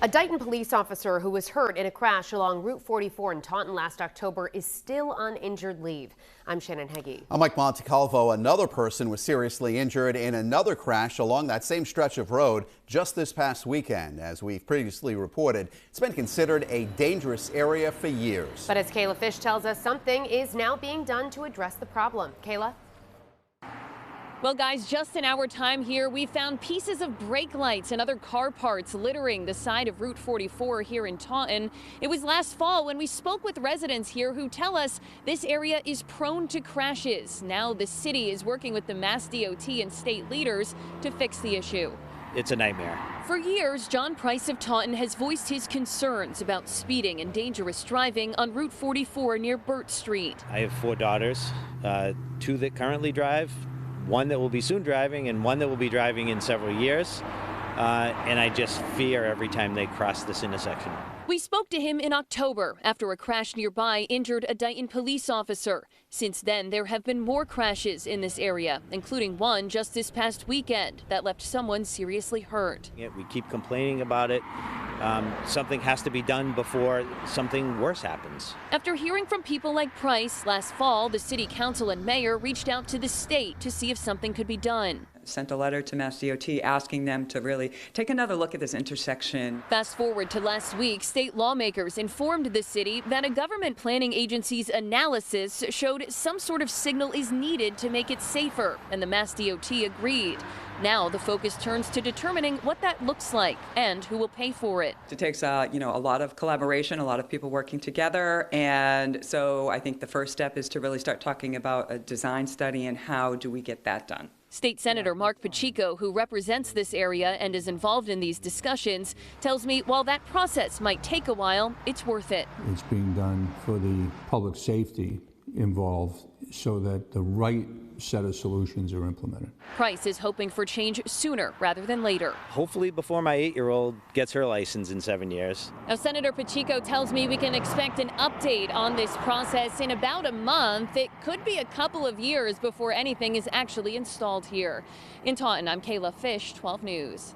A Dighton police officer who was hurt in a crash along Route 44 in Taunton last October is still on injured leave. I'm Shannon Heggie. I'm Mike Montecalvo. Another person was seriously injured in another crash along that same stretch of road just this past weekend. As we've previously reported, it's been considered a dangerous area for years. But as Kayla Fish tells us, something is now being done to address the problem. Kayla? Well, guys, just in our time here, we found pieces of brake lights and other car parts littering the side of Route 44 here in Taunton. It was last fall when we spoke with residents here who tell us this area is prone to crashes. Now the city is working with the Mass DOT and state leaders to fix the issue. It's a nightmare. For years, John Price of Taunton has voiced his concerns about speeding and dangerous driving on Route 44 near Burt Street. I have 4 daughters, 2 that currently drive, 1 that will be soon driving, and 1 that will be driving in several years. And I just fear every time they cross this intersection. We spoke to him in October after a crash nearby injured a Dighton police officer. Since then, there have been more crashes in this area, including one just this past weekend that left someone seriously hurt. We keep complaining about it. Something has to be done before something worse happens. After hearing from people like Price, last fall, the city council and mayor reached out to the state to see if something could be done. Sent a letter to Mass DOT asking them to really take another look at this intersection. Fast forward to last week, state lawmakers informed the city that a government planning agency's analysis showed some sort of signal is needed to make it safer, and the Mass DOT agreed. Now the focus turns to determining what that looks like and who will pay for it. It takes a lot of collaboration, a lot of people working together, and so I think the first step is to really start talking about a design study and how do we get that done. State Senator Mark Pacheco, who represents this area and is involved in these discussions, tells me while that process might take a while, it's worth it. It's being done for the public safety involved so that the right set of solutions are implemented. Price is hoping for change sooner rather than later. Hopefully before my 8-year-old gets her license in 7 years. Now, Senator Pacheco tells me we can expect an update on this process in about a month. It could be a couple of years before anything is actually installed here. In Taunton, I'm Kayla Fish, 12 News.